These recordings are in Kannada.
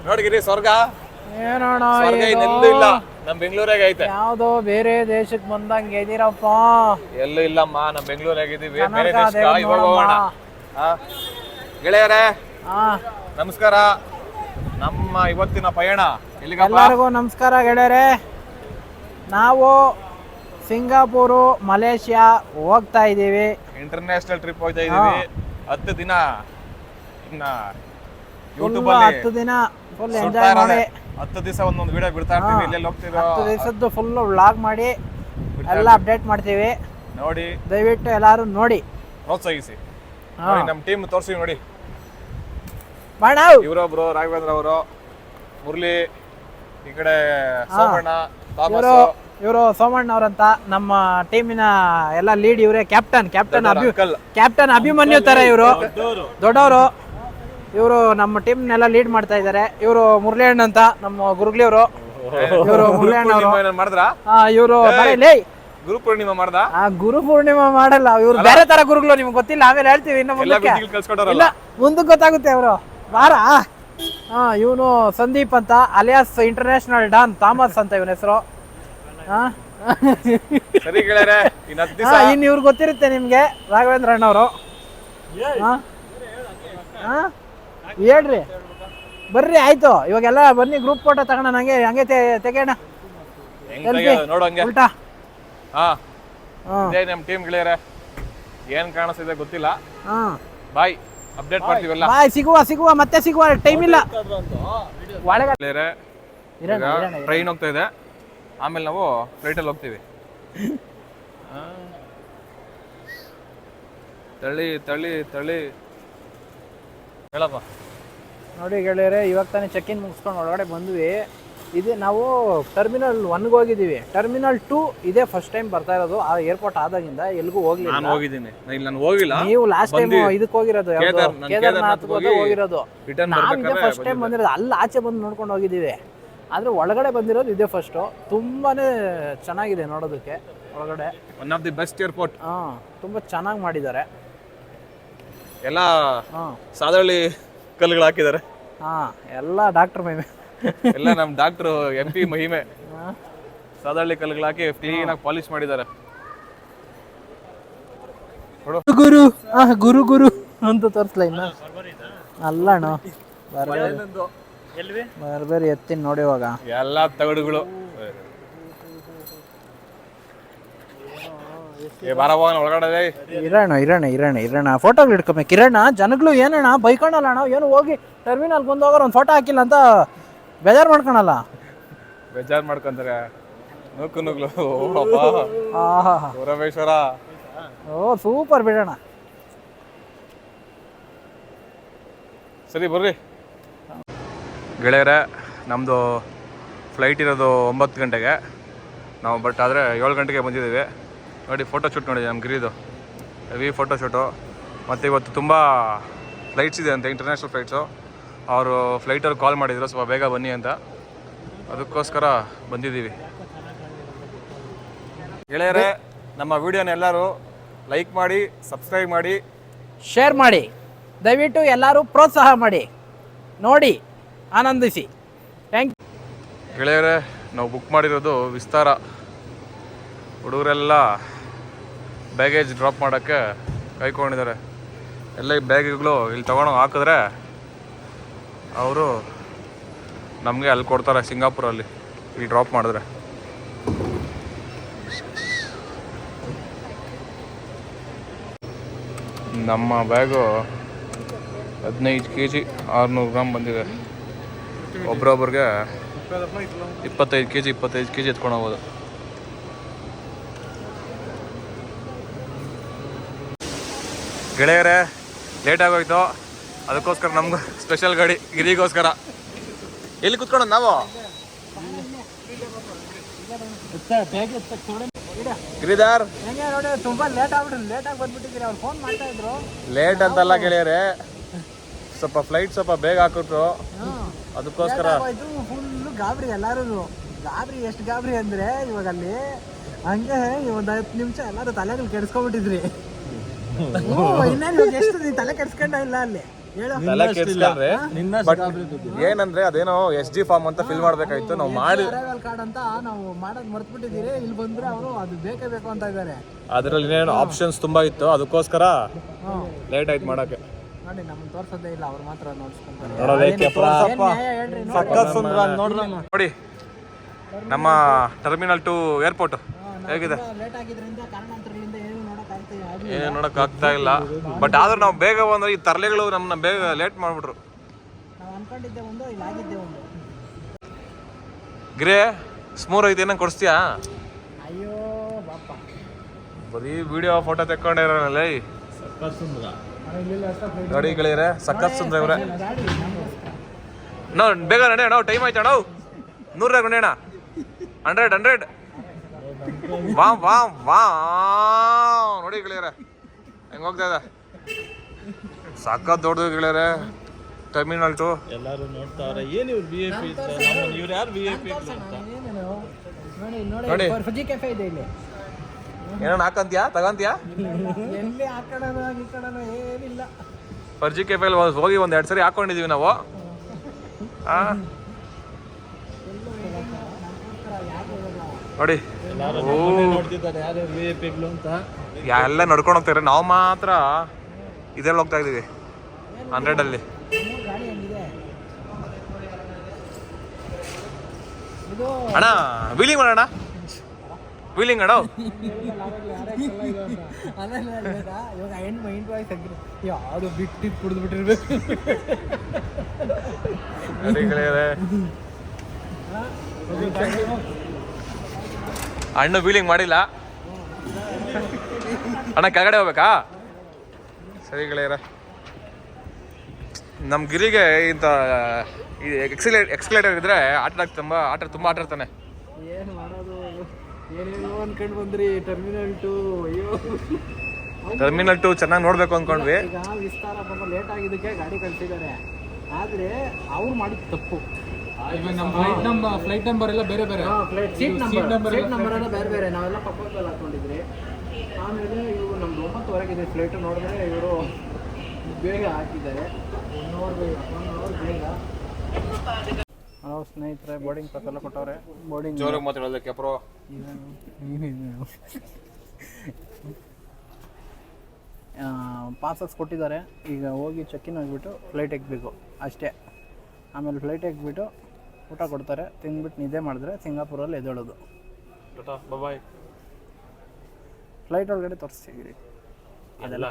ನೋಡಿಗಿರಿ ಸ್ವರ್ಗ ಏನೋಣ ಇನ್ನೆಲ್ಲೂ ಇಲ್ಲ, ನಮ್ ಬೆಂಗಳೂರಾಗ ಐತೆ. ಯಾವ್ದೋ ಬೇರೆ ದೇಶಕ್ಕೆ ಬಂದಂಗೆ ಇದೀರಪ್ಪ. ಎಲ್ಲೂ ಇಲ್ಲಮ್ಮ, ನಮ್ ಬೆಂಗಳೂರಾಗ ಇದೀವಿ. ಬೇರೆ ದೇಶಕ್ಕೆ ಇವಾಗ ಹೋಗೋಣ. ಗೆಳೆಯರೇ ನಮಸ್ಕಾರ. ನಮ್ಮ ಇವತ್ತಿನ ಪಯಣ ಎಲ್ಲಿಗಪ್ಪ? ಎಲ್ಲರಿಗೂ ನಮಸ್ಕಾರ ಗೆಳೆಯರೇ. ನಾವು ಸಿಂಗಾಪುರು, ಮಲೇಷಿಯಾ ಹೋಗ್ತಾ ಇದೀವಿ. ಇಂಟರ್ನ್ಯಾಷನಲ್ ಟ್ರಿಪ್ ಹೋಗ್ತಾ ಇದೀವಿ. 10 ದಿನ ಇನ್ನ ಯೂಟ್ಯೂಬ್ ಅಲ್ಲಿ 10 ದಿನ ಫುಲ್ ಎಂಜಾಯ್ ಮಾಡಿ. 10 ದಿವಸ ಒಂದೊಂದು ವಿಡಿಯೋ ಬಿಡ್ತಾ ಇರ್ತೀವಿ. ಎಲ್ಲೆಲ್ಲಿ ಹೋಗ್ತಿರೋ 10 ದಿವಸದ್ದು ಫುಲ್ ವ್ಲಾಗ್ ಮಾಡಿ ಎಲ್ಲ ಅಪ್ಡೇಟ್ ಮಾಡ್ತೀವಿ. ನೋಡಿ, ದಯವಿಟ್ಟು ಎಲ್ಲಾರು ನೋಡಿ ಪ್ರೋತ್ಸಾಹಿಸಿ. ನಮ್ಮ ಟೀಮ್ ತೋರಿಸಿ ನೋಡಿ. ಇವರೊಬ್ರು ರಾಘವೇಂದ್ರ ಅವರು, ಮುರಳಿ, ಈ ಕಡೆ ಸೋಮಣ್ಣ, ಇವರು ಸೋಮಣ್ಣ ಅವರಂತ ನಮ್ಮ ಟೀಮಿನ ಎಲ್ಲ ಲೀಡ್ ಇವರೇ. ಕ್ಯಾಪ್ಟನ್ ಅಭಿಮನ್ಯು ತರ ಇವರು ದೊಡ್ಡವರು. ಇವರು ನಮ್ಮ ಟೀಮ್ನೆಲ್ಲ ಲೀಡ್ ಮಾಡ್ತಾ ಇದ್ದಾರೆ. ಇವರು ಮುರಳಿಯಣ್ಣ ಅಂತ ನಮ್ಮ ಗುರುಗ್ಲಿ ಅವರು. ಇವರು ಮುರಳಿಯಣ್ಣ ಅವರು ಮಾಡಿದ್ರ? ಇವರು ಗುರು ಪೂರ್ಣಿಮಾ ಮಾಡ್ದ? ಗುರು ಪೂರ್ಣಿಮಾ ಮಾಡಲ್ಲ, ಇವ್ರು ಬೇರೆ ತರ ಗುರುಗಳು. ನಿಮ್ಗೆ ಗೊತ್ತಿಲ್ಲ, ಆಮೇಲೆ ಹೇಳ್ತೀವಿ. ಇನ್ನು ಮುಂದಕ್ಕೆ ಗೊತ್ತಾಗುತ್ತೆ. ಅವರು ಬಾರ. ಇವನು ಸಂದೀಪ್ ಅಂತ, ಅಲಿಯಾಸ್ ಇಂಟರ್ನ್ಯಾಷನಲ್ ಡಾನ್ ಥಾಮಸ್ ಅಂತ ಇವನ ಹೆಸರು. ಇನ್ನು ಇವ್ರು ಗೊತ್ತಿರುತ್ತೆ ನಿಮ್ಗೆ, ರಾಘವೇಂದ್ರ ಅಣ್ಣವರು. ಹೇಳ್ರಿ, ಬರ್ರಿ. ಆಯ್ತು, ಇವಾಗೆಲ್ಲ ಬನ್ನಿ, ಗ್ರೂಪ್ ಫೋಟೋ ತಗೋಣ. ಹಂಗೆ ತೆಗೋಣ. ಉಲ್ಟಾ ನಮ್ಮ ಟೀಮ್ ಗೆಳೆಯರೇ, ಏನ್ ಕಾಣಿಸ್ತಿದೆ ಗೊತ್ತಿಲ್ಲ. ಬಾಯ್, ಅಪ್ಡೇಟ್ ಮಾಡ್ತೀವಲ್ಲ. ಬಾಯ್, ಸಿಗುವ ಮತ್ತೆ ಸಿಗುವ. ಟೈಮ್ ಇಲ್ಲ. ಟ್ರೈನ್ ಹೋಗ್ತಾ ಇದೆ, ಆಮೇಲೆ ನಾವು ಫ್ಲೈಟಲ್ಲಿ ಹೋಗ್ತೀವಿ. ತಳಿ ಹೇಳಪ್ಪ. ನೋಡಿ ಗೆಳೆಯರೆ, ಇವಾಗ ತಾನೇ ಚೆಕ್ ಇನ್ ಮುಗಿಸ್ಕೊಂಡು ಒಳಗಡೆ ಬಂದ್ವಿ. ಇದು ನಾವು ಟರ್ಮಿನಲ್ 1ಗೆ ಹೋಗಿದ್ದೀವಿ. ಟರ್ಮಿನಲ್ 2 ಇದೇ ಫಸ್ಟ್ ಟೈಮ್ ಬರ್ತಾ ಇರೋದು. ಆ ಏರ್ಪೋರ್ಟ್ ಆದಾಗಿಂದ ಎಲ್ಗೂ ಹೋಗ್ಲಿಲ್ಲ. ನಾನು ಹೋಗಿದ್ದೀನಿ, ನಾನು ಹೋಗಿಲ್ಲ. ನೀವು ಲಾಸ್ಟ್ ಟೈಮ್ ಇದಕ್ಕೆ ಹೋಗಿರೋದು, ಕೇದಾರ್ನಾಥ್ ಹೋಗಿರೋದು. ನಾವು ಫಸ್ಟ್ ಟೈಮ್ ಬಂದಿರೋದು. ಅಲ್ಲಿ ಆಚೆ ಬಂದು ನೋಡ್ಕೊಂಡು ಹೋಗಿದ್ದೀವಿ. ಆದ್ರೆ ಒಳಗಡೆ ಬಂದಿರೋದು ಇದೇ ಫಸ್ಟ್. ತುಂಬಾನೇ ಚೆನ್ನಾಗಿದೆ ನೋಡೋದಕ್ಕೆ ಒಳಗಡೆ. One of the best airport. ತುಂಬಾ ಚೆನ್ನಾಗಿ ಮಾಡಿದ್ದಾರೆ. ಎಲ್ಲ ಸಾದಳ್ಳಿ ಕಲ್ಲುಗಳು ಹಾಕಿದ್ದಾರೆ. ಎಲ್ಲ ಡಾಕ್ಟರ್ ಮಹಿಮೆ. ಎಲ್ಲ ನಮ್ಮ ಡಾಕ್ಟರ್ MP ಮಹಿಮೆ. ಸಾದಳ್ಳಿ ಕಲ್ಲುಗಳು ಹಾಕಿ ಕ್ಲೀನ್ ಆಗಿ ಪಾಲಿಶ್ ಮಾಡಿದ್ದಾರೆ. ಗುರು ಅಂತ ತೋರಿಸ್ಲ. ಇನ್ನ ಅಲ್ಲಣ್ಣ, ಬರ್ಬೇರಿ ಎತ್ತೀನಿ ನೋಡಿ. ಇವಾಗ ಎಲ್ಲ ತಗಡುಗಳು. ಒಳಗಡೆ ಇರೋಣ ಫೋಟೋಗಳು ಇಟ್ಕೊಬೇಕು. ಕಿರಣ ಜನಗಳು ಏನಣ್ಣ ಬೈಕೊಂಡಲ್ಲ ಅಣ್ಣ, ಏನು ಹೋಗಿ ಟರ್ಮಿನಲ್ ಬಂದು ಹೋಗೋರು ಒಂದು ಫೋಟೋ ಹಾಕಿಲ್ಲ ಅಂತ ಬೇಜಾರು ಮಾಡ್ಕೊಳಲ್ಲ. ಬೇಜಾರು ಮಾಡ್ಕೊಂತಾರೆ. ನುಗ್ಲು ರಮೇಶ್ವರ. ಸೂಪರ್ ಬಿಡೋಣ. ಸರಿ ಬರ್ರಿ ಗೆಳೆಯರೇ, ನಮ್ಮದು ಫ್ಲೈಟ್ ಇರೋದು 9 ಗಂಟೆಗೆ. ನಾವು ಬಟ್ ಆದರೆ 7 ಗಂಟೆಗೆ ಬಂದಿದ್ದೀವಿ. ನೋಡಿ, ಫೋಟೋ ಶೂಟ್ ನೋಡಿ ನಮ್ಮ ಗಿರಿದು ಹೆವಿ ಫೋಟೋ ಶೂಟು. ಮತ್ತು ಇವತ್ತು ತುಂಬ ಫ್ಲೈಟ್ಸ್ ಇದೆ ಅಂತ, ಇಂಟರ್ನ್ಯಾಷನಲ್ ಫ್ಲೈಟ್ಸು. ಅವರು ಫ್ಲೈಟವ್ರು ಕಾಲ್ ಮಾಡಿದರು ಸ್ವಲ್ಪ ಬೇಗ ಬನ್ನಿ ಅಂತ, ಅದಕ್ಕೋಸ್ಕರ ಬಂದಿದ್ದೀವಿ. ಗೆಳೆಯರೇ, ನಮ್ಮ ವಿಡಿಯೋನ ಎಲ್ಲರೂ ಲೈಕ್ ಮಾಡಿ, ಸಬ್ಸ್ಕ್ರೈಬ್ ಮಾಡಿ, ಶೇರ್ ಮಾಡಿ. ದಯವಿಟ್ಟು ಎಲ್ಲರೂ ಪ್ರೋತ್ಸಾಹ ಮಾಡಿ, ನೋಡಿ, ಆನಂದಿಸಿ. ಥ್ಯಾಂಕ್ ಯು ಗೆಳೆಯರೇ. ನಾವು ಬುಕ್ ಮಾಡಿರೋದು ವಿಸ್ತಾರ. ಹುಡುಗರೆಲ್ಲ ಬ್ಯಾಗೇಜ್ ಡ್ರಾಪ್ ಮಾಡೋಕ್ಕೆ ಕಾಯ್ಕೊಂಡಿದ್ದಾರೆ. ಎಲ್ಲ ಈ ಬ್ಯಾಗ್ಗಳು ಇಲ್ಲಿ ತೊಗೊಂಡು ಹಾಕಿದ್ರೆ ಅವರು ನಮಗೆ ಅಲ್ಲಿ ಕೊಡ್ತಾರೆ, ಸಿಂಗಾಪುರಲ್ಲಿ. ಇಲ್ಲಿ ಡ್ರಾಪ್ ಮಾಡಿದ್ರೆ ನಮ್ಮ ಬ್ಯಾಗು 15 kg 600 ಗ್ರಾಮ್ ಬಂದಿದೆ. ಒಬ್ರೊಬ್ರಿಗೆ 25 kg ಎತ್ಕೊಂಡು ಹೋಗೋದು. ಗೆಳೆಯರೇ, ಲೇಟ್ ಆಗೋಯ್ತು, ಅದಕ್ಕೋಸ್ಕರ ನಮ್ಗೆ ಸ್ಪೆಷಲ್ ಗಾಡಿ ಗಿರಿಗೋಸ್ಕರ. ಎಲ್ಲಿ ಕುತ್ಕೊಳ್ಳೋದು ನಾವು? ಗಿರಿದಾರ್ ತುಂಬಾ ಲೇಟ್ ಆಗಿ ಬಂದ್ಬಿಟ್ಟಿದ್ದೀರಿ. ಅವ್ರು ಫೋನ್ ಮಾಡ್ತಾ ಇದ್ರು. ಲೇಟ್ ಅಂತಲ್ಲ ಗೆಳೆಯರೇ, ಸ್ವಲ್ಪ ಫ್ಲೈಟ್ ಸ್ವಲ್ಪ ಬೇಗ ಹಾಕಿಟ್ರು, ಅದಕ್ಕೋಸ್ಕರ ಫುಲ್ ಗಾಬರಿ. ಎಲ್ಲಾರು ಗಾಬರಿ. ಎಷ್ಟು ಗಾಬರಿ ಅಂದ್ರೆ ಇವಾಗ ಅಲ್ಲಿ ಹಂಗೆ ಒಂದು 10 ನಿಮಿಷ ಎಲ್ಲರೂ ತಲೆಗಳು ಕೆಡಿಸ್ಕೊಂಡ್ಬಿಟ್ಟಿದ್ರಿ. ಇನ್ನೇನು ಎಷ್ಟು ನೀನ್ ತಲೆ ಕೆಡ್ಸ್ಕೊಂಡ ಇಲ್ಲ ಅಲ್ಲಿ ಹೇಳು. ತಲೆ ಕೆಡ್ಸ್ಕೊಂಡ್ರೆ ಬಟ್ ಏನಂದ್ರೆ ಅದೇನೋ SG ಫಾರ್ಮ್ ಅಂತ ಫಿಲ್ ಮಾಡ್ಬೇಕಾಯ್ತು ನಾವು ಮಾಡಿ ಅರೈವಲ್ ಕಾರ್ಡ್ ಅಂತ ನಾವು ಮಾಡೋದು ಮರ್ತ್ಬಿಟ್ಟಿದ್ದೀರಿ. ಇಲ್ಲಿ ಬಂದ್ರೆ ಅವರು ಅದು ಬೇಕೇ ಬೇಕು ಅಂತ ಇದ್ದಾರೆ. ಅದರಲ್ಲಿ ಇನ್ನೇನು ಆಪ್ಷನ್ಸ್ ತುಂಬಾ ಇತ್ತು, ಅದಕ್ಕೋಸ್ಕರ ಲೇಟ್ ಆಯ್ತು ಮಾಡಕ್ಕೆ. ನೋಡಿ ನಮ್ಮನ್ನ ತೋರ್ಸೋದೇ ಇಲ್ಲ, ಅವ್ರು ಮಾತ್ರ ನೋಡ್ಸ್ಕೊಂತಾರೆ. ನೋಡಿ ನಮ್ಮ ಟರ್ಮಿನಲ್ 2 ಏರ್ಪೋರ್ಟ್ ಹೇಗಿದೆ. ಲೇಟ್ ಆಗಿದ್ರಿಂದ ಕಾರಣಾಂತರಗಳಿಂದ ಏನು ಏನು ನೋಡಕ್ ಆಗ್ತಾ ಇಲ್ಲ. ಬಟ್ ಆದ್ರೂ ನಾವು ಬೇಗ ಬಂದ್ರೆ ಈ ತರಲೆಗಳು ನಮ್ಮನ್ನ ಬೇಗ ಲೇಟ್ ಮಾಡ್ಬಿಟ್ರು. ನಾವು ಅನ್ಕೊಂಡಿದ್ದೆ ಒಂದು, ಇಲ್ಲಿ ಆಗಿದ್ದೆ ಒಂದು. ಗಿರೇ ಸ್ಮೂರ್ ಐತೆ ಏನಂಗೆ ಕೊಡಿಸ್ತೀಯಾ? ಅಯ್ಯೋ ಬಾಪ, ಬರೀ ವಿಡಿಯೋ ಫೋಟೋ ತೆಕ್ಕೊಂಡಿರೋಲ್ಲ. ನೋಡಿ ಗೆಳೆಯರೆ, ಸಖತ್ ಸುಂದ್ರ ಇವ್ರೆ. ನಾವು ಬೇಗ ನಡೆ, ನಾವು ಟೈಮ್ ಆಯ್ತು ನಾವು 100 ಗುಂಡೇಣ 100 ವಾ ವಾ ವಾ. ನೋಡಿ ಗೆಳೆಯರೆ ಹೆಂಗ್ ಹೋಗ್ತಾ ಇದೆ, ಸಖತ್ ದೊಡ್ಡದು ಗೆಳೆಯರೆ ಟರ್ಮಿನಲ್ 2. ಎಲ್ಲರೂ ನೋಡ್ತಾವ್ರೆ ಏನು ಇವ್ರು VIP ಇವ್ರು ಯಾರು VIP ಅಂತ. ನೋಡಿ ಫಜಿ ಕೆಫೆ ಇದೆ ಇಲ್ಲಿ. ಏನೋ ಹಾಕಂತೀಯಾ ತಗಂತೀಯಾ? ಎಲ್ಲಿ ಆ ಕಡೆನೋ ಈ ಕಡೆನೋ ಏನಿಲ್ಲ. ಫರ್ಜಿ ಕೆಫೆಲ್ ಹೋಗಿ 1-2 ಸರಿ ಹಾಕೊಂಡಿದೀವಿ ನಾವು. ನೋಡಿ ನೋಡ್ತಿದ್ದಾರೆ ಯಾರು VIP ಅಂತ. ಎಲ್ಲ ನಡ್ಕೊಂಡು ಹೋಗ್ತಾರೆ, ನಾವು ಮಾತ್ರ ಇದ್ರಲ್ಲಿ ಹೋಗ್ತಾ ಇದೀವಿ 100 ಅಲ್ಲಿ. ಗಾಡಿ ಹೆಂಗಿದೆ ಇದು? ಅಣ್ಣ ವೀಲಿಂಗ್ ಮಾಡೋಣ, ವೀಲಿಂಗ್ ಅಣ್ಣ. ಇವಾಗ ಮೈಂಡ್ ವಾಯ್ಸ್ ಆಗಿರೋ ಯಾವುದು ಬಿಟ್ಟು ಕುಡಿದು ಬಿಟ್ಟಿರ್ಬೇಕು. ಅಣ್ಣ ವೀಲಿಂಗ್ ಮಾಡಿಲ್ಲ ಅಣ್ಣ, ಕೆಳಗಡೆ ಹೋಗ್ಬೇಕಾ? ಸರಿ ಗೆಳೆಯರ, ನಮ್ಮ ಗಿರಿಗೆ ಇಂಥ ಎಕ್ಸ್ಕಲೇಟರ್ ಇದ್ರೆ ತುಂಬ ಆಟ ಆಡ್ತಾನೆ. ಏನು ಮಾಡೋದು, ಏನೇನೋ ಅನ್ಕೊಂಡು ಬಂದ್ರಿ ಟರ್ಮಿನಲ್ 2. ಅಯ್ಯೋ ಟರ್ಮಿನಲ್ 2 ಚೆನ್ನಾಗಿ ನೋಡ್ಬೇಕು ಅಂದ್ಕೊಂಡ್ವಿ. ಈಗ ವಿಸ್ತಾರ ಪಾಪ ಲೇಟ್ ಆಗಿದ್ದಕ್ಕೆ ಗಾಡಿ ಕಳ್ಸಿದ್ದಾರೆ, ಆದ್ರೆ ಅವ್ರು ಮಾಡಿದ ತಪ್ಪು. ನಮ್ಮ ಫ್ಲೈಟ್ ನಂಬರ್ ಎಲ್ಲ ಬೇರೆ ಬೇರೆ, ಸೀಟ್ ನಂಬರ್ ಎಲ್ಲ ಬೇರೆ ಬೇರೆ. ನಾವೆಲ್ಲ ಪಕ್ಕದಲ್ಲಿ ಹಾಕೊಂಡಿದ್ರಿ. ಆಮೇಲೆ ಇವರು ನಮ್ದು 9:30 ಫ್ಲೈಟ್ ನೋಡಿದ್ರೆ ಇವರು ಬೇಗ ಹಾಕಿದ್ದಾರೆ, 1 ಅವರ್ ಬೇಗ. ಹಲೋ ಸ್ನೇಹಿತರೆ, ಬೋರ್ಡಿಂಗ್ ಪಾಸ್ ಎಲ್ಲ ಕೊಟ್ಟವ್ರೆ. ಬೋರ್ಡಿಂಗ್ ಜೋರಾಗಿ ಮಾತಾಡೋದಕ್ಕೆ ಪ್ರೋ. ಪಾಸಸ್ ಕೊಟ್ಟಿದ್ದಾರೆ. ಈಗ ಹೋಗಿ ಚೆಕ್ಕಿನ್ ಆಗಿಬಿಟ್ಟು ಫ್ಲೈಟ್ ಎಕ್ಬೇಕು ಅಷ್ಟೇ. ಆಮೇಲೆ ಫ್ಲೈಟ್ ಎಕ್ಬಿಟ್ಟು ಊಟ ಕೊಡ್ತಾರೆ, ತಿಂದ್ಬಿಟ್ಟು ನಿದ್ದೆ ಮಾಡಿದ್ರೆ ಸಿಂಗಾಪುರಲ್ಲಿ ಎದ್ದೇಳೋದು. ಬಾಯ್. ಫ್ಲೈಟ್ ಒಳಗಡೆ ತೋರಿಸ್ತೀವಿ. ಅದೆಲ್ಲ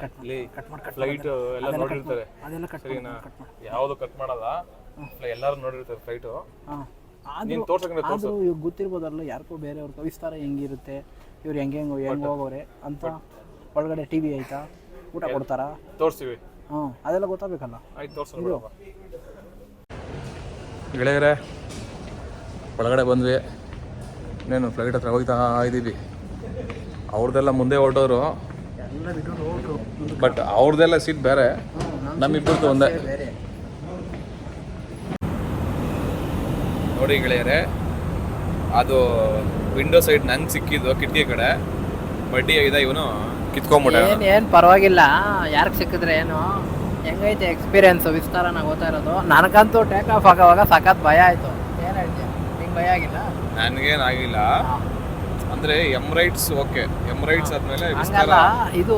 ಫ್ಲೈಟ್ ಎಲ್ಲ ನೋಡಿರ್ತಾರೆ, ಅದೆಲ್ಲ ಕಟ್ ಸರಿನಾ? ಯಾವುದು ಕಟ್ ಮಾಡಲ್ಲ, ಎಲ್ಲರೂ ನೋಡಿರ್ತಾರೆ ಫ್ಲೈಟು. ಆದರೂ ಇವ್ರು ಗೊತ್ತಿರ್ಬೋದಲ್ಲ ಯಾರಿಗೂ ಬೇರೆಯವ್ರಿಗೆ ವಿಸ್ತಾರ ಹೆಂಗಿರುತ್ತೆ, ಇವ್ರು ಹೆಂಗೆ ಹೋಗೋರೆ ಅಂತ. ಒಳಗಡೆ TV ಐತಾ, ಊಟ ಕೊಡ್ತಾರಾ, ತೋರಿಸ್ತೀವಿ. ಅದೆಲ್ಲ ಗೊತ್ತಾಗಬೇಕಲ್ಲ. ಆಯ್ತು ತೋರಿಸೋಣ ಗೆಳೆಯರೆ. ಒಳಗಡೆ ಬಂದ್ವಿ, ಇನ್ನೇನು ಫ್ಲೈಟ್ ಹತ್ರ ಹೋಗ್ತಾ ಇದ್ದೀವಿ. ಅವ್ರದ್ದೆಲ್ಲ ಮುಂದೆ ಹೊರಟೋರು, ಬಟ್ ಅವ್ರದ್ದೆಲ್ಲ ಸೀಟ್ ಬೇರೆ, ನಮ್ಮಿಬ್ಬರದ್ದು ಒಂದೇ. ನೋಡಿ ಗೆಳೆಯರೆ, ಅದು ವಿಂಡೋ ಸೈಡ್ ನಂಗೆ ಸಿಕ್ಕಿದ್ದು ಕಿಟಕಿ ಕಡೆ. ಬಡ್ಡಿ ಇದೆ ಇವನು ಕಿತ್ಕೊಂಡ್ಬಿಟ್ಟ. ಏನು ಪರವಾಗಿಲ್ಲ, ಯಾರಿಗೆ ಸಿಕ್ಕಿದ್ರೆ ಏನು. ಹೆಂಗೈತೆ ಎಕ್ಸ್ಪೀರಿಯನ್ಸು ವಿಸ್ತಾರನಾಗ ಓದ್ತಾ ಇರೋದು? ನನಗಂತೂ ಟೇಕ್ ಆಫ್ ಆಗೋವಾಗ ಸಖತ್ ಭಯ ಆಯಿತು. ಏನು ಹೇಳ್ತೀಯ, ನಿಂಗೆ ಭಯ ಆಗಿಲ್ಲ? ನನಗೇನಾಗಿಲ್ಲ, ಅಂದರೆ ಎಮ್ರೈಟ್ಸ್ ಓಕೆ. ಎಮ್ರೈಟ್ಸ್ ಆದಮೇಲೆ ಹಂಗಲ್ಲ, ಇದು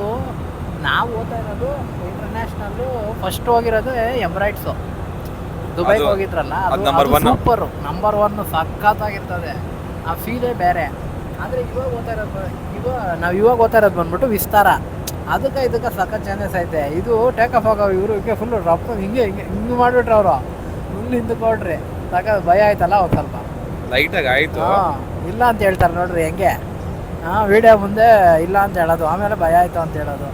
ನಾವು ಓದ್ತಾ ಇರೋದು ಇಂಟರ್ನ್ಯಾಷನಲ್ಲು. ಫಸ್ಟ್ ಹೋಗಿರೋದು ಎಮ್ರೈಟ್ಸು. ದುಬೈಗೆ ಹೋಗಿದ್ರಲ್ಲ, ಅದು ಸೂಪರು, ನಂಬರ್ 1 ಸಖತ್ತಾಗಿರ್ತದೆ. ಆ ಫೀಲೇ ಬೇರೆ. ಆದರೆ ಇವಾಗ ಓದ್ತಾ ಇರೋದು ಬಂದ್ಬಿಟ್ಟು ವಿಸ್ತಾರ. ಇದಕ್ಕೆ ಸಖತ್ ಚಾನ್ಸಸ್ ಐತೆ. ಇದು ಟೇಕ್ ಆಫ್ ಆಗೋ ಇವ್ರಿಗೆ ಫುಲ್ ರಫ್ ಹಿಂಗೆ ಮಾಡಿಬಿಟ್ರೆ ಅವರು ಫುಲ್ ಹಿಂದಕ್ಕೆ ಹೊಡ್ರಿ. ಸಖತ್ ಭಯ ಆಯ್ತಲ್ಲ ಅವಾಗ ಸ್ವಲ್ಪ ಲೈಟಾಗಿ ಆಯಿತು. ಇಲ್ಲ ಅಂತ ಹೇಳ್ತಾರೆ ನೋಡ್ರಿ ಹೆಂಗೆ. ವಿಡಿಯೋ ಮುಂದೆ ಇಲ್ಲ ಅಂತ ಹೇಳೋದು, ಆಮೇಲೆ ಭಯ ಆಯ್ತು ಅಂತ ಹೇಳೋದು.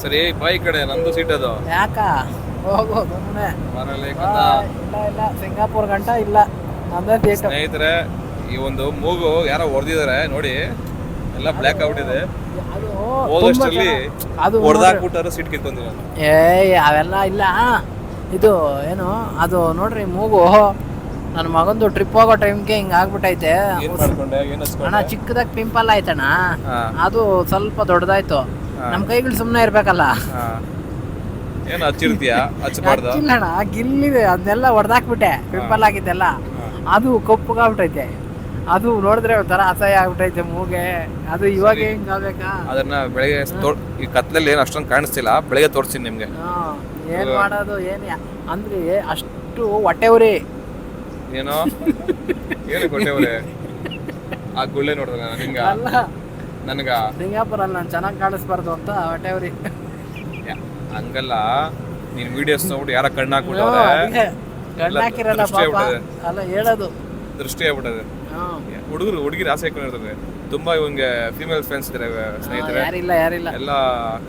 ಸರಿ ಬಾಯ್ ಕಡೆ ನಂದು ಸೀಟ್ ಅದು. ಯಾಕ ಹೋಗೋದು ಸುಮ್ಮನೆ? ಇಲ್ಲ ಸಿಂಗಾಪುರ್ ಗಂಟ ಇಲ್ಲ ನಂದೇ ಸೀಟ್. ಸ್ನೇಹಿತರೆ, ಈ ಒಂದು ಮೂಗು ಯಾರೋ ಹೊಡೆದಿದ್ದಾರೆ ನೋಡಿ, ಎಲ್ಲ ಬ್ಲ್ಯಾಕ್ ಔಟ್ ಇದೆ. ಹೋದಷ್ಟರಲ್ಲಿ ಅದು ಹೊಡೆದಾಕ್ಬಿಟ್ಟಾರು, ಸೀಟ್ ಕಿತ್ಕೊಂತಿಲ್ಲ. ಅವೆಲ್ಲ ಇಲ್ಲ. ಇದು ಏನು ಅದು ನೋಡ್ರಿ ಮೂಗು. ನನ್ನ ಮಗಂದು ಟ್ರಿಪ್ ಹೋಗೋ ಟೈಮ್ಗೆ ಹಿಂಗೆ ಆಗ್ಬಿಟ್ಟೈತೆ ಅಣ್ಣ. ಚಿಕ್ಕದಾಗಿ ಪಿಂಪಲ್ ಆಯ್ತಣ್ಣ, ಅದು ಸ್ವಲ್ಪ ದೊಡ್ಡದಾಯ್ತು. ನಮ್ಮ ಕೈಗಳು ಸುಮ್ಮನೆ ಇರ್ಬೇಕಲ್ಲ. ಏನು ಹಚ್ಚಿರ್ತೀಯಾ? ಹಚ್ಚಬಾರ್ದು. ಹಚ್ಚಿಲ್ಲಣ್ಣ, ಗಿಲ್ಲಿದೆ ಅದನ್ನೆಲ್ಲ ಹೊಡೆದಾಕ್ಬಿಟ್ಟೆ, ಪಿಂಪಲ್ ಆಗಿದ್ದೆಲ್ಲ ಅದು ಕಪ್ಪುಗಾಗ್ಬಿಟ್ಟೈತೆ. ಅದು ನೋಡಿದ್ರೆ ಒಂಥರ ಅಸಹ್ಯ ಆಗ್ಬಿಟ್ಟೈತೆ ಮೂಗೆ. ಅದು ಇವಾಗ ಹಿಂಗಾಗ್ಬೇಕಾ? ಅದನ್ನ ಬೆಳಗ್ಗೆ ಈ ಕತ್ಲಲ್ಲಿ ಏನು ಅಷ್ಟೊಂದು ಕಾಣಿಸ್ತಿಲ್ಲ, ಬೆಳಗ್ಗೆ ತೋರಿಸ್ತೀನಿ ನಿಮ್ಗೆ. ಏನ್ ಮಾಡೋದು ಏನು ಅಂದ್ರೆ ಅಷ್ಟು ಹೊಟ್ಟೆ ಉರಿ. ಏನೋ ಏನು ಕೊಟ್ಟೆವ್ರೆ ಆ ಗುಳ್ಳೆ ನೋಡಿದ್ರ ನಿಂಗ ಅಲ್ಲ ನನಗ ಸಿಂಗಾಪುರ ಅಲ್ಲಿ ನಾನು ಚೆನ್ನಾಗಿ ಕಾಣಿಸ್ಬಾರ್ದು ಅಂತ ಹೊಟ್ಟೆ ಉರಿ. ಹಂಗಲ್ಲ, ನೀನ್ ವಿಡಿಯೋಸ್ ನೋಡ್ಬಿಟ್ಟು ಯಾರ ಕಣ್ಣು ಹಾಕ್ಬಿಟ್ಟವ್ರೆ. ಕಣ್ಣಾಕಿರಲ್ಲ ಪಾಪ, ಅಲ್ಲ ಹೇಳೋದು ದೃಷ್ಟಿ ಆಗ್ಬಿಟ್ಟದೆ. ಹುಡುಗರು ಹುಡುಗಿರು ಆಸೆ ಇಟ್ಕೊಂಡಿರ್ತಾರೆ. ತುಂಬಾ ಇವಂಗೆ ಫೀಮೇಲ್ ಫ್ರೆಂಡ್ಸ್ ಇದಾರೆ, ಸ್ನೇಹಿತರೆ. ಯಾರಿಲ್ಲ ಎಲ್ಲ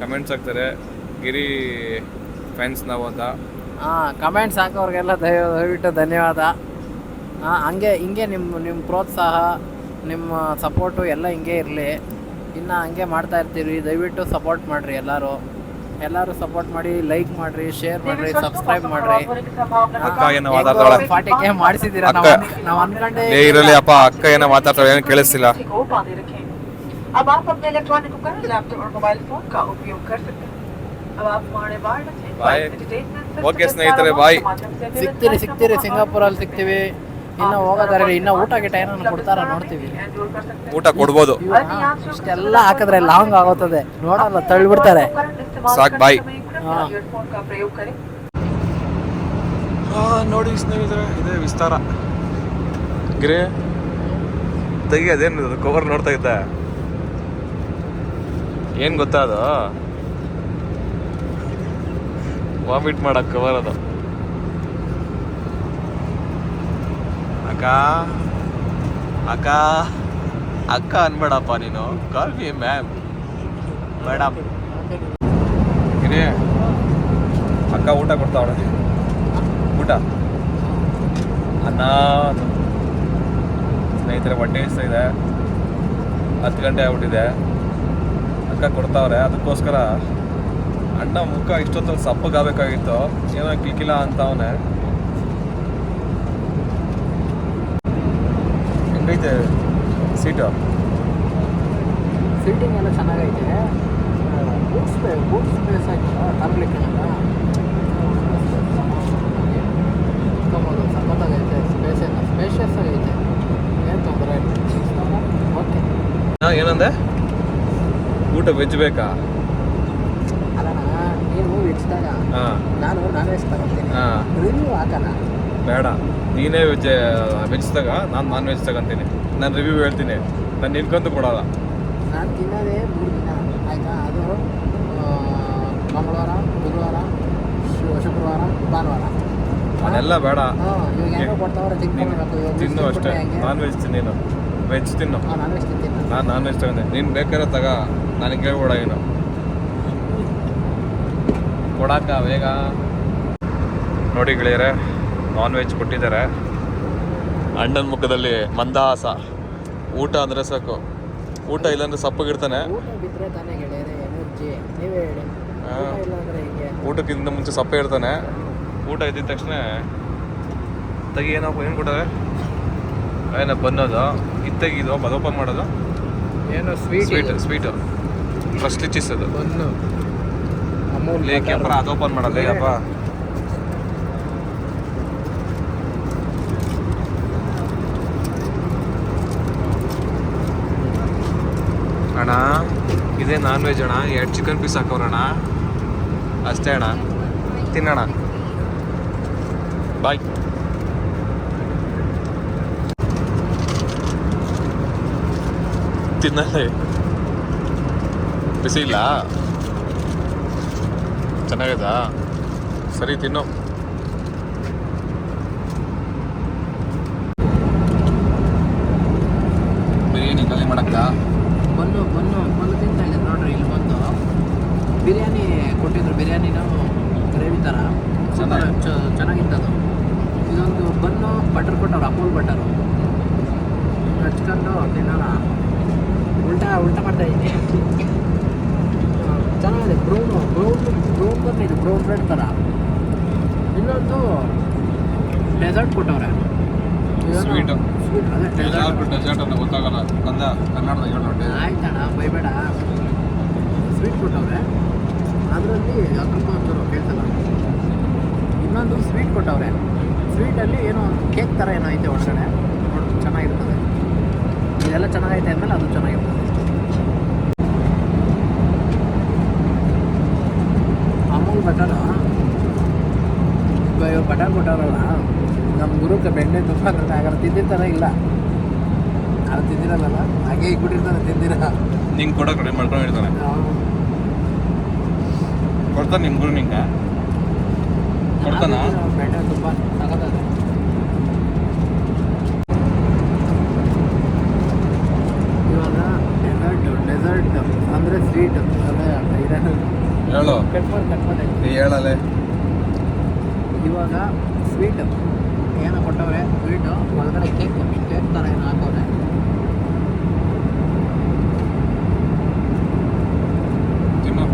ಕಮೆಂಟ್ಸ್ ಹಾಕ್ತಾರೆ, ಗಿರಿ ಫ್ಯಾನ್ಸ್ ನಾವು ಅಂತ. ಕಮೆಂಟ್ಸ್ ಹಾಕೋರ್ಗೆಲ್ಲ ದಯವಿಟ್ಟು ಧನ್ಯವಾದ. ಹಿಂಗೆ ನಿಮ್ಮ ಪ್ರೋತ್ಸಾಹ, ನಿಮ್ಮ ಸಪೋರ್ಟು ಎಲ್ಲ ಹಿಂಗೆ ಇರಲಿ. ಇನ್ನು ಹಂಗೆ ಮಾಡ್ತಾ ಇರ್ತೀವಿ. ದಯವಿಟ್ಟು ಸಪೋರ್ಟ್ ಮಾಡಿರಿ ಎಲ್ಲರೂ ಸಪೋರ್ಟ್ ಮಾಡಿ, ಲೈಕ್ ಮಾಡಿರಿ, ಶೇರ್ ಮಾಡಿರಿ, ಸಬ್ಸ್ಕ್ರೈಬ್ ಮಾಡಿರಿ. ಅಕ್ಕ ಏನೋ ಮಾತಾಡ್ತಾಳೆ, 40K ಮಾಡಿಸಿದ್ದೀರಾ ನಾವು ಅನ್ಕೊಂಡೆ ಇರಲಿ ಅಪ್ಪ. ಅಕ್ಕ ಏನೋ ಮಾತಾಡ್ತಾಳೆ, ಏನು ಕೇಳಿಸ್ತಿಲ್ಲ. अब आप अपने इलेक्ट्रॉनिक उपकरण लैपटॉप और मोबाइल फोन का उपयोग कर सकते हैं. अब आप हमारे ಬಾಯ್. ಓಕೆ ಸ್ನೇಹಿತರೆ, ಬಾಯ್. ಸಿಗ್ತೀರಿ ಸಿಂಗಾಪುರಲ್ಲಿ ಸಿಗ್ತೀವಿ. ಇನ್ನು ಹೋಗೋದಾರೆ, ಇನ್ನು ಊಟ ಗಿಟ ಏನಾದ್ರು ಕೊಡ್ತಾರ ನೋಡ್ತೀವಿ. ಊಟ ಕೊಡ್ಬೋದು. ಇಷ್ಟೆಲ್ಲ ಹಾಕಿದ್ರೆ ಲಾಂಗ್ ಆಗೋತದೆ, ನೋಡಲ್ಲ ತಳ್ಳಿಬಿಡ್ತಾರೆ. ಸಾಕ್, ಬಾಯ್. ನೋಡಿ ಸ್ನೇಹಿತರೆ, ಇದೇ ವಿಸ್ತಾರ. ಗಿರಿ ತೆಗಿ, ಅದೇನು ಕವರ್ ನೋಡ್ತಾ ಇದ್ದ, ಏನ್ ಗೊತ್ತಾ ಅದು? ವಾಮಿಟ್ ಮಾಡಕ್ ಕವರ್ ಅದು. ಅಕ್ಕ ಅಕ್ಕ ಅಕ್ಕ ಅನ್ಬೇಡಪ್ಪ ನೀನು, ಕಾಲ್ ಮಿ ಮ್ಯಾಮ್ ಮೇಡಮ್. ಗಿರಿ ಅಕ್ಕ ಊಟ ಕೊಡ್ತಾವಳ, ಊಟ ಅನ್ನ. ಸ್ನೇಹಿತರೆ, ಹೊಟ್ಟೆ ಇಷ್ಟ ಇದೆ, 10 ಗಂಟೆ ಆಗ್ಬಿಟ್ಟಿದೆ. ಅಕ್ಕ ಕೊಡ್ತಾವ್ರೆ, ಅದಕ್ಕೋಸ್ಕರ ಅಣ್ಣ ಮುಖ ಇಷ್ಟೊತ್ತಲ್ಲಿ ಸಪ್ಪಗಾಗಬೇಕಾಗಿತ್ತು, ಏನೋ ಕಿಕ್ಕಿಲ್ಲ ಅಂತ ಅವನೇ. ಹೆಂಗೈತೆ ಸೀಟು? ಸೀಟಿಂಗ್ ಎಲ್ಲ ಚೆನ್ನಾಗೈತೆ. ಬೂಟ್ಸ್ ಸ್ಪೇಸ್ ಆಯ್ತಲ್ಲ ತರಲಿಕ್ಕೆ ಸಖತ್ತಾಗೈತೆ. ಸ್ಪೇಷಿಯಸ್ ಆಗೈತೆ, ಏನು ತೊಂದರೆ ಇಲ್ಲ. ಓಕೆ. ಏನಂದೆ? ಊಟ ವೆಜ್ ಬೇಕಾ? ಅಲ್ಲಣ್ಣ, ನೀವು ವೆಜ್ದಾಗ ನಾನು ನಾನ್ ವೆಜ್ ತಗೊಳ್ತೀನಿ. ರಿವ್ಯೂ ಹಾಕೋಣ ಬೇಡ, ನೀನೇ ವೆಜ್ ತಗ, ನಾನು ನಾನ್ ವೆಜ್ ತಗೊಂತೀನಿ. ನಾನು ರಿವ್ಯೂ ಹೇಳ್ತೀನಿ, ನಾನು ನಿನ್ಕೊಂತು ಕೊಡಲ್ಲ. ನಾನು ತಿನ್ನೋದೇ 3 ದಿನ ಆಯಿತಾ. ಅದು ಮಂಗಳವಾರ, ಬುಧವಾರ, ಶುಕ್ರವಾರ, ಭಾನುವಾರ. ಅದೆಲ್ಲ ಬೇಡ, ಇವಾಗ ಹೆಂಗೆ ಕೊಡ್ತಾವ್ರೆ ತಿನ್ನು ಅಷ್ಟೇ. ನಾನ್ ವೆಜ್ ತಿನ್ನು, ವೆಜ್ ತಿನ್ನು. ನಾನ್ ವೆಜ್ ತಿಂತೀನಿ. ನಾನು ನಾನ್ ವೆಜ್ ತಗೊಂಡೆ, ನೀನು ಬೇಕಾದ್ರೆ ತಗ, ನನಗೆ ಹೇಳ್ಬೇಡ ಏನು ಕೊಡಾಕ ಬೇಗ. ನೋಡಿ ಗೆಳೆಯರೆ, ನಾನ್ ವೆಜ್ ಕೊಟ್ಟಿದ್ದಾರೆ. ಅಣ್ಣನ ಮುಖದಲ್ಲಿ ಮಂದಹಾಸ. ಊಟ ಅಂದರೆ ಸಾಕು, ಊಟ ಇಲ್ಲಾಂದ್ರೆ ಸಪ್ಪಗಿರ್ತಾನೆ. ಊಟ ಬಿಟ್ಟರೆ ತಾನೇ ಗೆಳೆಯರೆ ಎನರ್ಜಿ, ನೀವೇ ಹೇಳಿ. ಇಲ್ಲಾಂದ್ರೆ ಹಿಂಗೆ ಊಟಕ್ಕಿಂತ ಮುಂಚೆ ಸಪ್ಪೆ ಇರ್ತಾನೆ. ಊಟ ಇದ್ದಿದ ತಕ್ಷಣ ತೆಗಿ, ಏನಪ್ಪ ಏನು ಕೊಟ್ಟಾರೆ? ಏನಪ್ಪ ಬನ್ನೋದು ಇದು ತೆಗಿದು, ಅದು ಓಪನ್ ಮಾಡೋದು. ಏನು ಸ್ವೀಟು ಫಸ್ಟ್ಲಿ ಚೀಸ್ ಅದು ಬನ್ನು ಅಮೂಲ್ ಲೇಕಪ್ಪ, ಅದು ಓಪನ್ ಮಾಡೋದು ಅಪ್ಪ. ಅಣ್ಣ ಇದೇ ನಾನ್ ವೆಜ್ ಅಣ್ಣ, 2 ಚಿಕನ್ ಪೀಸ್ ಹಾಕೋರಣ್ಣ, ಅಷ್ಟೇ ಅಣ್ಣ, ತಿನ್ನೋಣ. ಬಾಯ್. ತಿನ್ನಲೇ ಬಿಸಿ ಇಲ್ಲ, ಚೆನ್ನಾಗೈತಾ? ಸರಿ ತಿನ್ನು. ಬಿರಿಯಾನಿ ಖಾಲಿ ಮಾಡಕ್ಕ ಬನ್ನು ತಿಂತಾ ಇದ್ದಾರೆ ನೋಡ್ರಿ. ಇಲ್ಲಿ ಬಂದು ಬಿರಿಯಾನಿ ಕೊಟ್ಟಿದ್ರು, ಬಿರಿಯಾನಿನೂ ಗ್ರೇವಿ ಥರ ಚೆನ್ನಾಗಿತ್ತದು. ಇದೊಂದು ಬನ್ನು ಬಟರ್ ಕೊಟ್ಟವ್ರು, ಅಮೂಲ್ ಬಟರು ಹಚ್ಕೊಂಡು ತಿನ್ನೋಣ. ಉಲ್ಟಾ ಮಾಡ್ತಾ ಇದ್ದೀನಿ. ಚೆನ್ನಾಗಿದೆ. ಬ್ರೌನ್ ಬಂದಿದೆ, ಬ್ರೌನ್ ಬ್ರೆಡ್ ಥರ. ಇನ್ನೊಂದು ಡೆಸರ್ಟ್ ಕೊಟ್ಟವ್ರೆ, ಸ್ವೀಟು. ಅದೇ ಡೆಸರ್ಟ್ ಅಂತ ಗೊತ್ತಾಗಲ್ಲ, ಕನ್ನಡದಾಗ ಹೇಳೋಣ. ಆಯ್ತಣ್ಣ, ಬೈಬೇಡ. ಸ್ವೀಟ್ ಕೊಟ್ಟವ್ರೆ, ಅದರಲ್ಲಿ ಅದ್ರದ್ದು ಒಂಚೂರು ಕೇಳ್ತಲ್ಲ. ಇನ್ನೊಂದು ಸ್ವೀಟ್ ಕೊಟ್ಟವ್ರೆ, ಸ್ವೀಟಲ್ಲಿ ಏನೋ ಕೇಕ್ ಥರ ಏನೋ ಐತೆ ಒಳಗಡೆ, ನೋಡಿ ಚೆನ್ನಾಗಿರ್ತದೆ. ಇದೆಲ್ಲ ಚೆನ್ನಾಗೈತೆ ಅಂದಮೇಲೆ ಅದು ಚೆನ್ನಾಗಿರ್ತದೆ. ಅಮೂಲ್ ಬಟರ್, ಇವಾಗ ಬಟರ್ ಕೊಟ್ಟವ್ರಲ್ಲ, ನಮ್ಮ ಗುರುಕ್ಕೆ ಬೆಣ್ಣೆ ತುಂಬ ಆಗಲ್ಲ, ತಿಂದಿನ ಥರ ಇಲ್ಲ. ಅದು ತಿಂದಿರಲ್ಲ, ಹಾಗೆ ಇಟ್ಬಿಟ್ಟಿರ್ತಾನೆ, ತಿಂದಿರ. ನಿಂಗೆ ಕೊಡೋ ಕಡೆ ಮಾಡ್ಕೊಂಡಿರ್ತಾನೆ, ಕೊಡ್ತಾನೆ ನಿಮ್ಮ ಗುರು ನಿಂಗೆ ಕೊಡ್ತಾನ. ಬೆಣ್ಣೆ ತುಂಬ ಸಖತ್ತಾಗಿದೆ. ಇವಾಗ ಡೆಸರ್ಟ್ ಅಂದರೆ ಸ್ವೀಟ್ ಅದೇ ಹೇಳು, ಕಟ್ಮಾಡಿ ನೀ ಹೇಳಲೆ. ಇವಾಗ ಸ್ವೀಟು ಏನೋ ಕೊಟ್ಟವ್ರೆ, ಸ್ವೀಟು ಒಳಗಡೆ ಕೇಕ್ ಥರ ಏನೋ ಹಾಕವ್ರೆ. ತಿನ್ನು,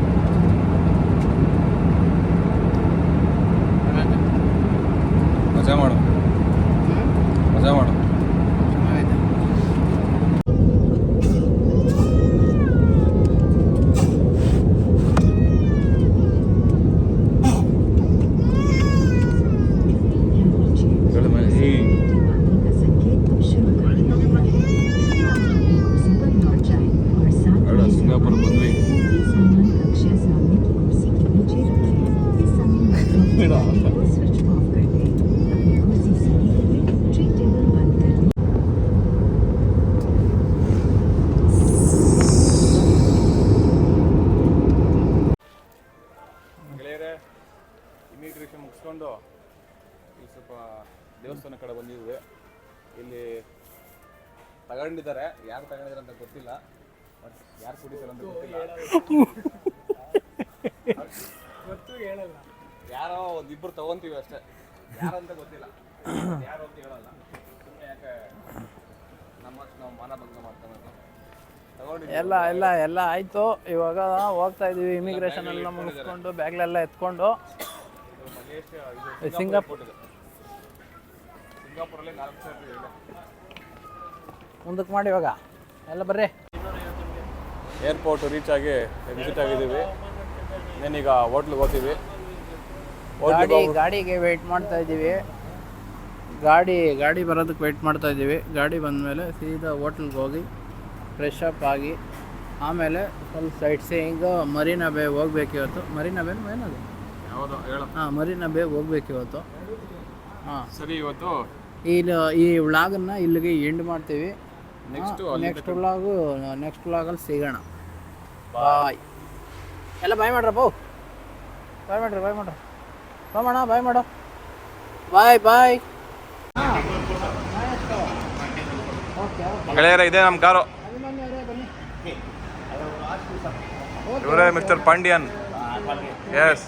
ಮಜಾ ಮಾಡು, ಮಜಾ ಮಾಡು. ಚೆನ್ನಾಗೈತೆ. ಸಿಂಗಾಪುರ ಬಂದ್ವಿ. ಗೆಳೆಯರೇ, ಇಮಿಗ್ರೇಷನ್ ಮುಗಿಸ್ಕೊಂಡು ಇಲ್ಲಿ ಸ್ವಲ್ಪ ದೇವಸ್ಥಾನ ಕಡೆ ಬಂದಿದ್ವಿ. ಇಲ್ಲಿ ತಗೊಂಡಿದ್ದಾರೆ, ಯಾರು ತಗೊಂಡಿದ್ದಾರೆ ಅಂತ ಗೊತ್ತಿಲ್ಲ, ಬಟ್ ಯಾರು ಕುಡಿತಾರೆ ಅಂತ ಗೊತ್ತಿಲ್ಲ. ಯಾರೋ ಒಂದಿಬ್ಬರು ತಗೊಂತೀವಿ ಅಷ್ಟೇ, ಯಾರಂತ ಗೊತ್ತಿಲ್ಲ, ಯಾರು ಅಂತ ಹೇಳಲ್ಲ. ಸುಮ್ಮನೆ ಯಾಕೆ ನಮ್ಮಷ್ಟು ನಾವು ಮಾನ ಭಂಗ ಮಾಡ್ತಾನೆ ಎಲ್ಲ ಆಯಿತು. ಇವಾಗ ಹೋಗ್ತಾ ಇದೀವಿ, ಇಮಿಗ್ರೇಷನ್ ಎಲ್ಲ ಮುಗಿಸ್ಕೊಂಡು ಬ್ಯಾಗ್ಲೆಲ್ಲ ಎತ್ಕೊಂಡು ಸಿಂಗಾಪುರಲ್ಲಿ 4 ಸಾವಿರ ಇದೆ. ಮುಂದಕ್ಕೆ ಮಾಡಿ ಇವಾಗ ಎಲ್ಲ ಬರ್ರಿ. ಏರ್ಪೋರ್ಟ್ ರೀಚ್ ಆಗಿ ವಿಸಿಟ್ ಆಗಿದ್ದೀವಿ. ಇನ್ನೇನೀಗ ಹೋಟ್ಲಿಗೆ ಹೋಗ್ತೀವಿ. ಗಾಡಿಗೆ ವೆಯ್ಟ್ ಮಾಡ್ತಾ ಇದ್ದೀವಿ. ಗಾಡಿ ಬರೋದಕ್ಕೆ ವೆಯ್ಟ್ ಮಾಡ್ತಾ ಇದ್ದೀವಿ. ಗಾಡಿ ಬಂದಮೇಲೆ ಸೀದಾ ಹೋಟ್ಲಿಗೆ ಹೋಗಿ ಫ್ರೆಶ್ ಅಪ್ ಆಗಿ ಆಮೇಲೆ ಸ್ವಲ್ಪ ಸೈಟ್ ಸೀಯಿಂಗು ಮರೀನಾ ಬೇ ಹೋಗ್ಬೇಕು ಇವತ್ತು. ಮರೀನಾ ಬೇ ಏನದು? ಯಾವುದು ಹೇಳು. ಹಾಂ, ಮರೀನಾ ಬೇ ಹೋಗ್ಬೇಕು ಇವತ್ತು. ಹಾಂ ಸರಿ, ಇವತ್ತು ಈ ವ್ಲಾಗನ್ನು ಇಲ್ಲಿಗೆ ಎಂಡ್ ಮಾಡ್ತೀವಿ. ನೆಕ್ಸ್ಟ್ ವ್ಲಾಗಲ್ಲಿ ಸಿಗೋಣ. ಬಾಯ್. ಎಲ್ಲ ಬಾಯ್ ಮಾಡ್ರಪ್ಪ, ಬಾಯ್ ಮಾಡ್ರಿ, ಬಾಯ್ ಮಾಡ್ರಿ, ಬಾಯ್ ಮಾಡು, ಬಾಯ್. ಗೆಳೆಯರ, ಇದೆ ನಮ್ಮ ಕಾರು. ಇವರೇ ಮಿಸ್ಟರ್ ಪಾಂಡ್ಯನ್. ಎಸ್.